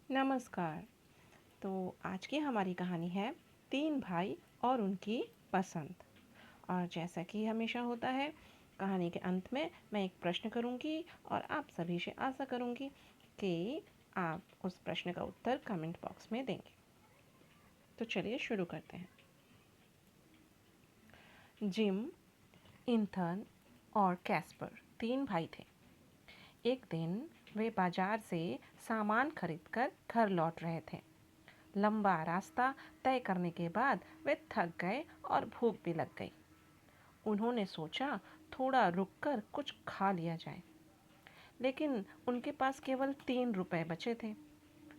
नमस्कार। तो आज की हमारी कहानी है तीन भाई और उनकी पसंद। और जैसा कि हमेशा होता है, कहानी के अंत में मैं एक प्रश्न करूंगी और आप सभी से आशा करूंगी कि आप उस प्रश्न का उत्तर कमेंट बॉक्स में देंगे। तो चलिए शुरू करते हैं। जिम, ईथन और कैस्पर तीन भाई थे। एक दिन वे बाजार से सामान खरीदकर घर लौट रहे थे। लंबा रास्ता तय करने के बाद वे थक गए और भूख भी लग गई। उन्होंने सोचा थोड़ा रुककर कुछ खा लिया जाए, लेकिन उनके पास केवल 3 रुपए बचे थे।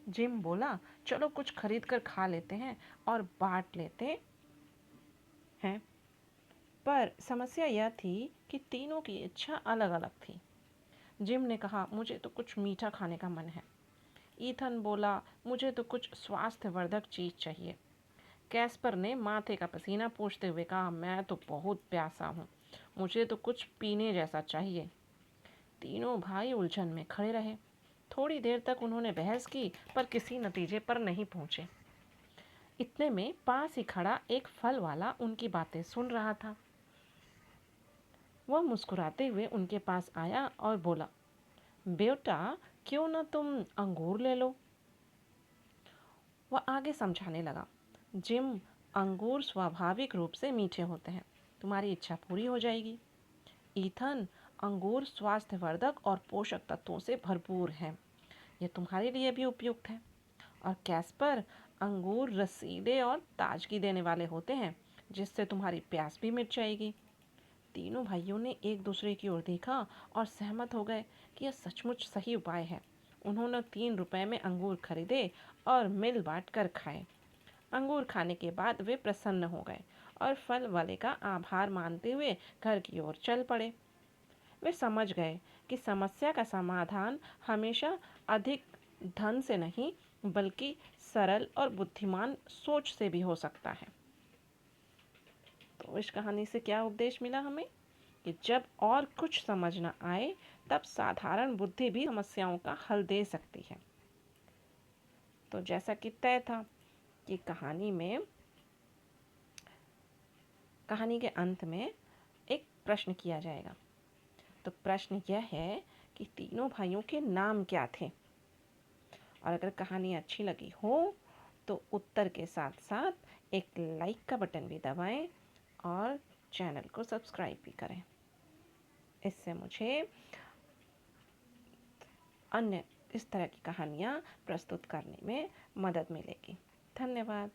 जिम बोला, चलो कुछ खरीद कर खा लेते हैं और बांट लेते हैं। पर समस्या यह थी कि तीनों की इच्छा अलग अलग थी। जिम ने कहा, मुझे तो कुछ मीठा खाने का मन है। ईथन बोला, मुझे तो कुछ स्वास्थ्यवर्धक चीज चाहिए। कैस्पर ने माथे का पसीना पोंछते हुए कहा, मैं तो बहुत प्यासा हूँ, मुझे तो कुछ पीने जैसा चाहिए। तीनों भाई उलझन में खड़े रहे। थोड़ी देर तक उन्होंने बहस की, पर किसी नतीजे पर नहीं पहुंचे। इतने में पास ही खड़ा एक फल वाला उनकी बातें सुन रहा था। वह मुस्कुराते हुए उनके पास आया और बोला, बेटा, क्यों ना तुम अंगूर ले लो। वह आगे समझाने लगा, जिम, अंगूर स्वाभाविक रूप से मीठे होते हैं, तुम्हारी इच्छा पूरी हो जाएगी। ईथन, अंगूर स्वास्थ्यवर्धक और पोषक तत्वों से भरपूर हैं, यह तुम्हारे लिए भी उपयुक्त है। और कैस्पर, अंगूर रसीले और ताजगी देने वाले होते हैं, जिससे तुम्हारी प्यास भी मिट जाएगी। तीनों भाइयों ने एक दूसरे की ओर देखा और सहमत हो गए कि यह सचमुच सही उपाय है। उन्होंने 3 रुपए में अंगूर खरीदे और मिल बांट कर खाए। अंगूर खाने के बाद वे प्रसन्न हो गए और फल वाले का आभार मानते हुए घर की ओर चल पड़े। वे समझ गए कि समस्या का समाधान हमेशा अधिक धन से नहीं, बल्कि सरल और बुद्धिमान सोच से भी हो सकता है। तो इस कहानी से क्या उपदेश मिला हमें कि जब और कुछ समझ न आए, तब साधारण बुद्धि भी समस्याओं का हल दे सकती है। तो जैसा कि तय था कि कहानी के अंत में एक प्रश्न किया जाएगा। तो प्रश्न यह है कि तीनों भाइयों के नाम क्या थे। और अगर कहानी अच्छी लगी हो तो उत्तर के साथ साथ एक लाइक का बटन भी दबाएं और चैनल को सब्सक्राइब भी करें। इससे मुझे अन्य इस तरह की कहानियाँ प्रस्तुत करने में मदद मिलेगी। धन्यवाद।